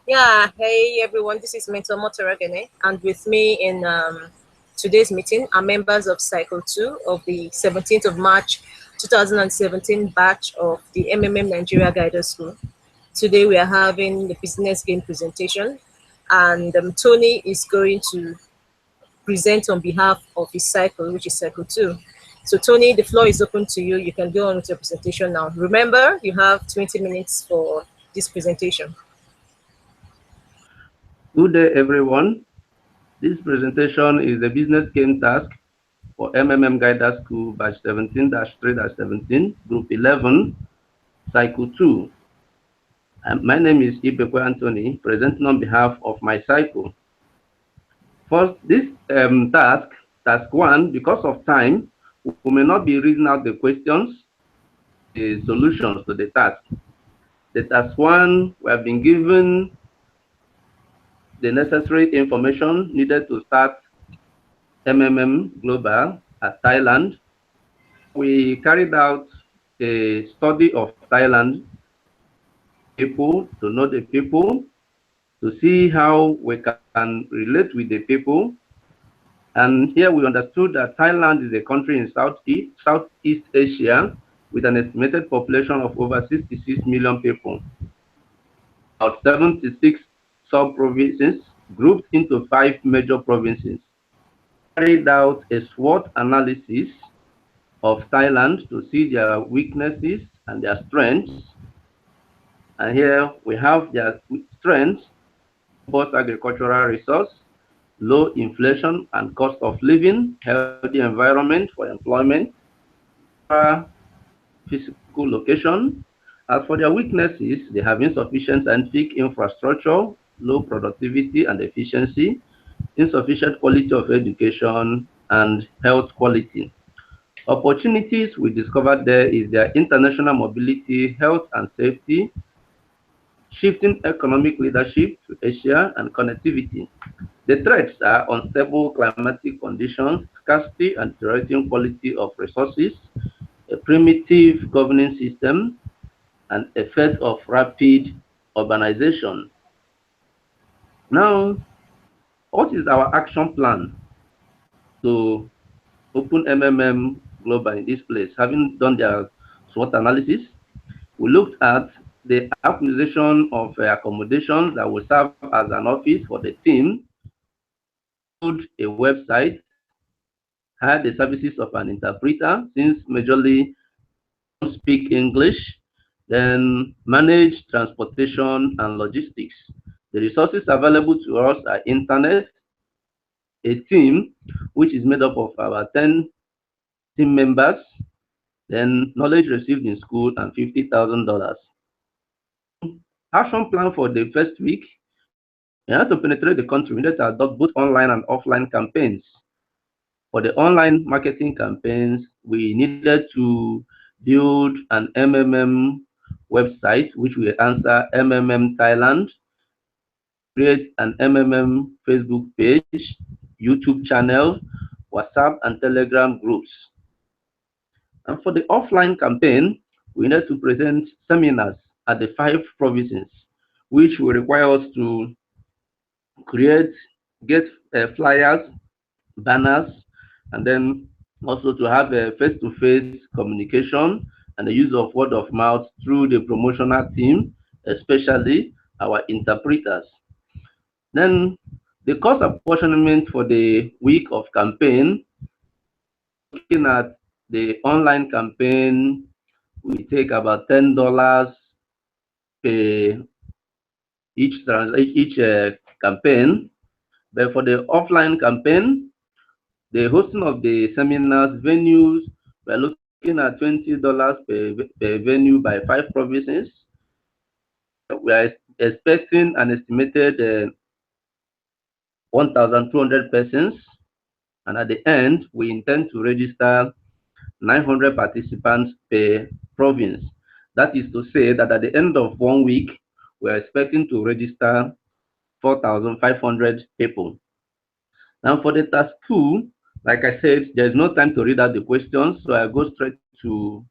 Yeah, hey everyone, this is Mentor Motoragene, and with me in today's meeting are members of Cycle 2 of the 17th of March 2017 batch of the MMM Nigeria Guidance School. Today we are having the business game presentation, and Tony is going to present on behalf of his cycle, which is Cycle 2. So Tony, the floor is open to you. You can go on with your presentation now. Remember, you have 20 minutes for this presentation. Good day, everyone. This presentation is a business game task for MMM Guidance School batch 17-3-17, group 11, cycle 2. My name is Ibekwe Anthony, presenting on behalf of my cycle. First, this task 1, because of time, we may not be reading out the questions, the solutions to the task. The task 1, we have been given the necessary information needed to start MMM Global at Thailand. We carried out a study of Thailand people, to know the people, to see how we can relate with the people. And here we understood that Thailand is a country in Southeast Asia with an estimated population of over 66 million people. About 76 sub-provinces grouped into 5 major provinces. Carried out a SWOT analysis of Thailand to see their weaknesses and their strengths. And here we have their strengths: both agricultural resource, low inflation and cost of living, healthy environment for employment, physical location. As for their weaknesses, they have insufficient scientific infrastructure, low productivity and efficiency, insufficient quality of education, and health quality. Opportunities we discovered there is their international mobility, health and safety, shifting economic leadership to Asia, and connectivity. The threats are unstable climatic conditions, scarcity and deteriorating quality of resources, a primitive governing system, and effect of rapid urbanization. Now, what is our action plan to open MMM Global in this place? Having done their SWOT analysis, we looked at the acquisition of accommodations that will serve as an office for the team, build a website, had the services of an interpreter, since majorly don't speak English, then manage transportation and logistics. The resources available to us are internet, a team which is made up of about 10 team members, then knowledge received in school and $50,000. Action plan for the first week: we have to penetrate the country. We need to adopt both online and offline campaigns. For the online marketing campaigns, we needed to build an MMM website, which will answer MMM Thailand, create an MMM Facebook page, YouTube channel, WhatsApp and Telegram groups. And for the offline campaign, we need to present seminars at the 5 provinces, which will require us to get flyers, banners, and then also to have a face-to-face communication and the use of word of mouth through the promotional team, especially our interpreters. Then the cost apportionment for the week of campaign, looking at the online campaign, we take about $10 per each campaign. But for the offline campaign, the hosting of the seminars, venues, we're looking at $20 per venue by 5 provinces. We are expecting an estimated 1,200 persons. And at the end, we intend to register 900 participants per province. That is to say that at the end of 1 week, we are expecting to register 4,500 people. Now for the task 2, like I said, there's no time to read out the questions, so I go straight to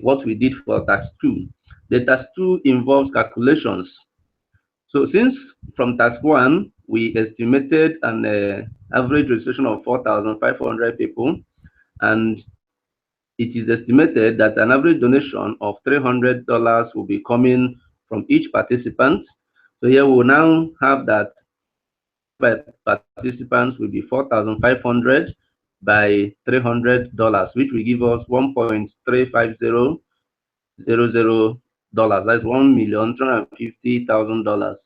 what we did for task 2. The task 2 involves calculations. So since from task 1, we estimated an average registration of 4,500 people, and it is estimated that an average donation of $300 will be coming from each participant. So here we will now have that participants will be 4,500 by $300, which will give us $1.35000. That's $1,350,000.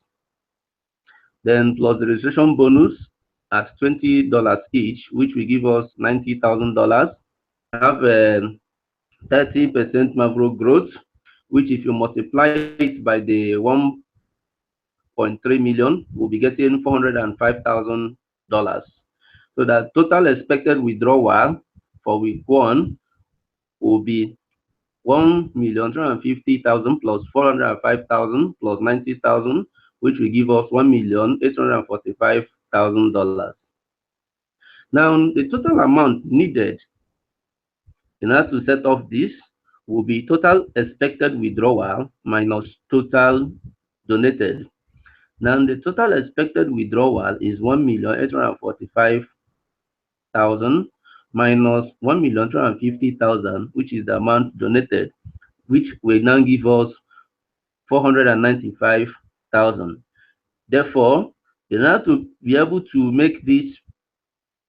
Then plus the registration bonus at $20 each, which will give us $90,000. Have 30% macro growth, which if you multiply it by the 1.3 million, we'll be getting $405,000. So the total expected withdrawal for week 1 will be 1,350,000 plus 405,000 plus 90,000, which will give us $1,845,000. Now, the total amount needed in order to set off this will be total expected withdrawal minus total donated. Now, the total expected withdrawal is 1,845,000 minus 1,350,000, which is the amount donated, which will now give us 495,000. Therefore, in order to be able to make this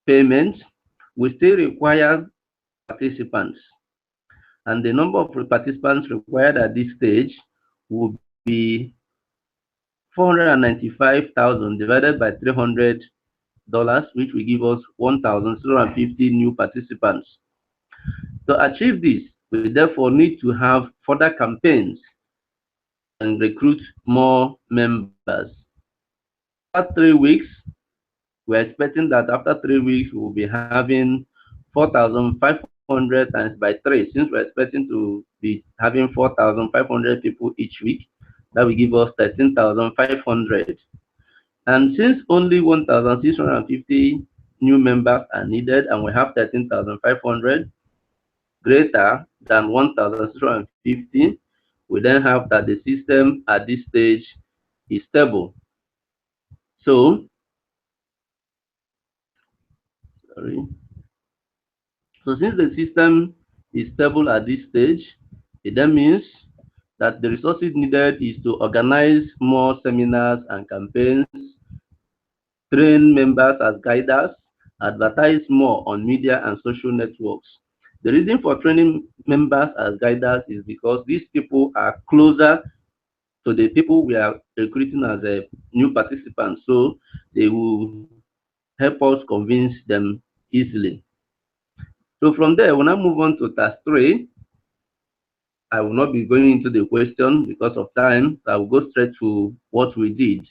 payment, we still require participants. And the number of participants required at this stage will be 495,000 divided by $300, which will give us 1,050 new participants. To achieve this, we therefore need to have further campaigns and recruit more members. After 3 weeks, we're expecting that after 3 weeks, we'll be having 4,500 times by 3, since we're expecting to be having 4,500 people each week. That will give us 13,500. And since only 1,650 new members are needed, and we have 13,500 greater than 1,650, we then have that the system at this stage is stable. So, So since the system is stable at this stage, it then means that the resources needed is to organize more seminars and campaigns, train members as guiders, advertise more on media and social networks. The reason for training members as guiders is because these people are closer to the people we are recruiting as a new participants, so they will help us convince them easily. So from there, when I move on to task 3, I will not be going into the question because of time. So I will go straight to what we did.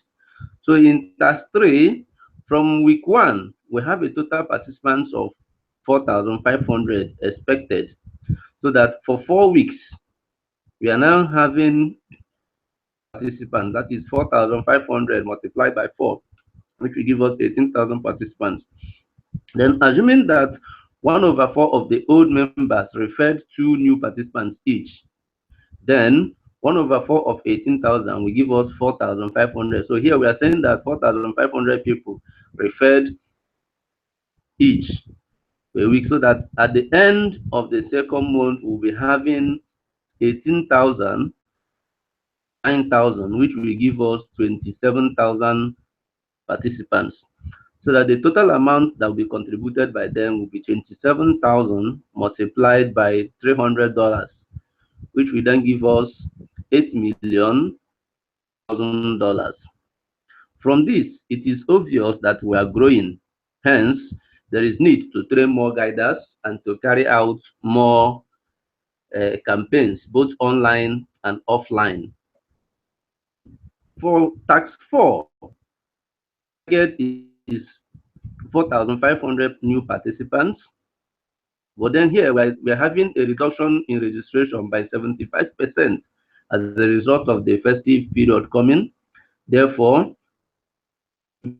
So in task 3, from week 1, we have a total participants of 4,500 expected. So that for 4 weeks, we are now having participants. That is 4,500 multiplied by 4, which will give us 18,000 participants. Then assuming that 1/4 of the old members referred 2 new participants each, then 1/4 of 18,000 will give us 4,500. So here we are saying that 4,500 people referred each per week, so that at the end of the second month, we'll be having 18,000, 9,000, which will give us 27,000 participants. So that the total amount that will be contributed by them will be 27,000 multiplied by $300, which will then give us $8,000,000. From this, it is obvious that we are growing. Hence, there is need to train more guiders and to carry out more campaigns, both online and offline. For task 4, target is 4,500 new participants. But then here we're having a reduction in registration by 75% as a result of the festive period coming. Therefore,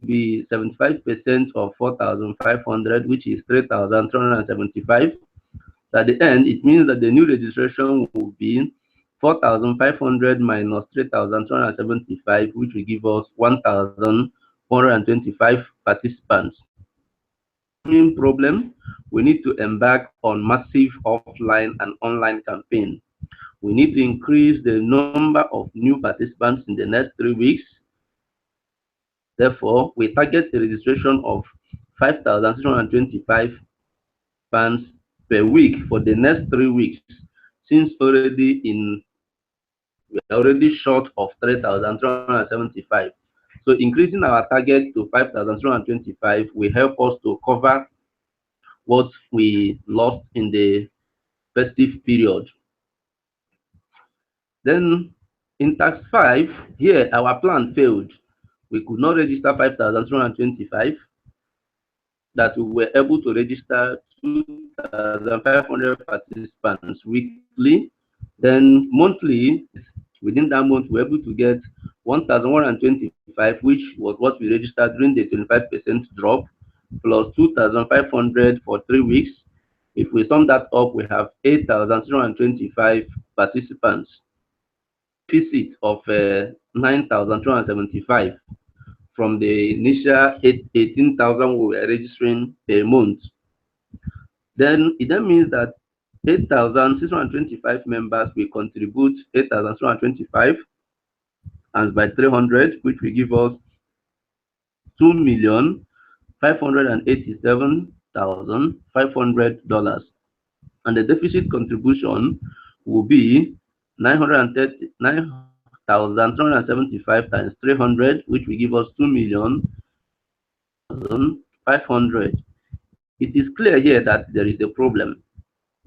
be 75% of 4,500, which is 3,375. At the end, it means that the new registration will be 4,500 minus 3,275, which will give us 1,425 participants. Problem, we need to embark on massive offline and online campaign. We need to increase the number of new participants in the next 3 weeks. Therefore, we target the registration of 5,625 fans per week for the next 3 weeks, since we are already short of 3,375. So increasing our target to 5,325 will help us to cover what we lost in the festive period. Then in tax 5, here our plan failed. We could not register 5,225, that we were able to register 2,500 participants weekly. Then monthly, within that month, we were able to get 1,125, which was what we registered during the 25% drop, plus 2,500 for 3 weeks. If we sum that up, we have 8,325 participants. Deficit of 9,275 from the initial 18,000 we were registering per month. Then it means that 8,625 members will contribute 8,625 and by 300, which will give us $2,587,500, and the deficit contribution will be 9,375 times 300, which will give us 2,500,000. It is clear here that there is a problem.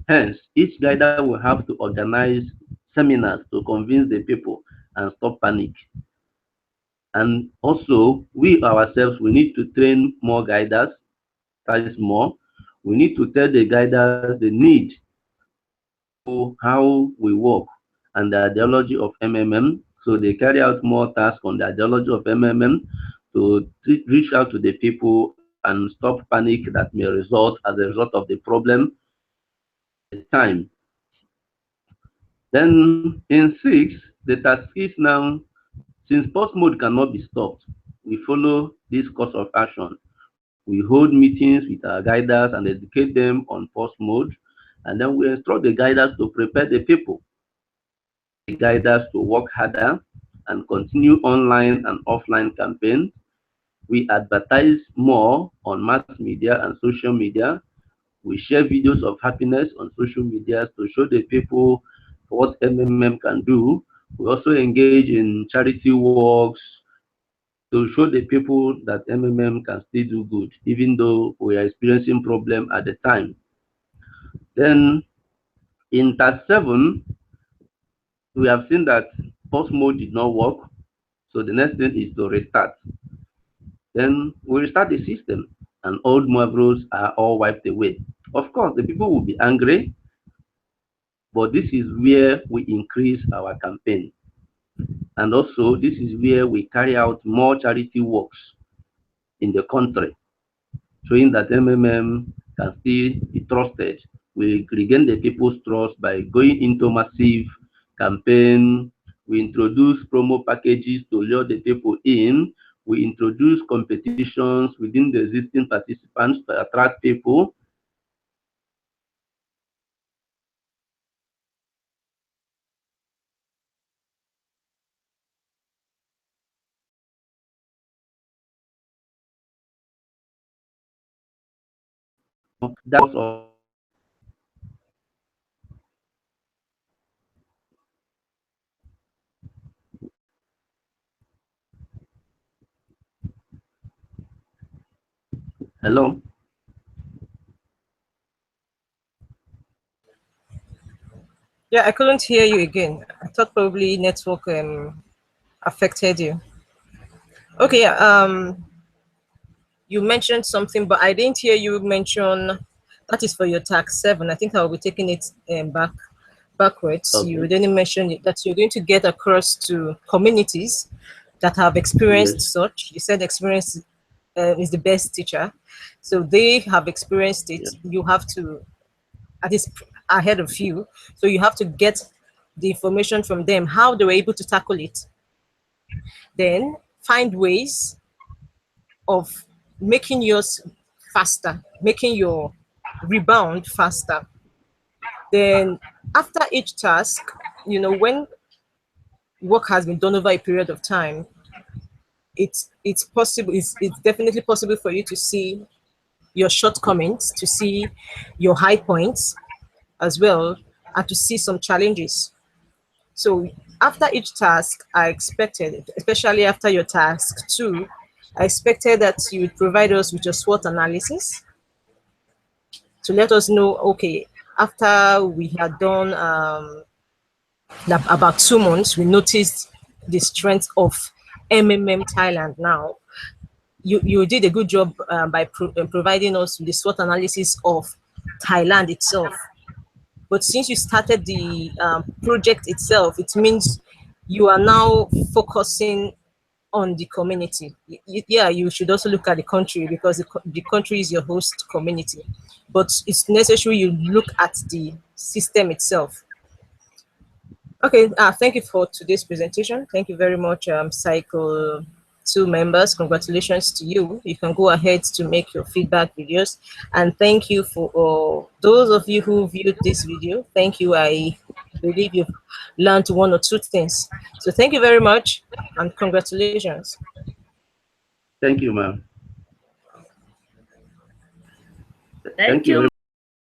Hence, each guider will have to organize seminars to convince the people and stop panic. And also, we ourselves, we need to train more guiders. That is more. We need to tell the guiders the need for how we work and the ideology of MMM. So they carry out more tasks on the ideology of MMM to reach out to the people and stop panic that may result as a result of the problem at the time. Then in 6, the task is now, since post mode cannot be stopped, we follow this course of action. We hold meetings with our guiders and educate them on post mode, and then we instruct the guiders to prepare the people, the guiders to work harder and continue online and offline campaigns. We advertise more on mass media and social media. We share videos of happiness on social media to show the people what MMM can do. We also engage in charity works to show the people that MMM can still do good, even though we are experiencing problem at the time. Then in task 7, we have seen that post mode did not work. So the next thing is to restart. Then we restart the system and old marbles are all wiped away. Of course, the people will be angry, but this is where we increase our campaign. And also, this is where we carry out more charity works in the country, showing that MMM can still be trusted. We regain the people's trust by going into massive campaign. We introduce promo packages to lure the people in. We introduce competitions within the existing participants to attract people. That's all. Hello. Yeah, I couldn't hear you again. I thought probably network affected you. Okay, yeah, you mentioned something, but I didn't hear you mention that is for your tax 7. I think I'll be taking it backwards. Okay. You didn't mention that you're going to get across to communities that have experienced Yes. such. You said experience is the best teacher. So they have experienced it. Yes. You have to, at least ahead of you. So you have to get the information from them, how they were able to tackle it. Then find ways of making yours faster, making your rebound faster. Then after each task, you know, when work has been done over a period of time, it's possible, it's definitely possible for you to see your shortcomings, to see your high points as well, and to see some challenges. So after each task, I expected, especially after your task 2, I expected that you would provide us with your SWOT analysis to let us know, okay, after we had done about 2 months, we noticed the strength of MMM Thailand now. You did a good job by providing us with the SWOT analysis of Thailand itself. But since you started the project itself, it means you are now focusing on the community. Yeah, you should also look at the country, because the country is your host community. But it's necessary you look at the system itself. Okay, thank you for today's presentation. Thank you very much, Cycle 2 members. Congratulations to you. You can go ahead to make your feedback videos. And thank you for those of you who viewed this video. Thank you. I believe you've learned 1 or 2 things. So thank you very much and congratulations. Thank you, ma'am. Thank you.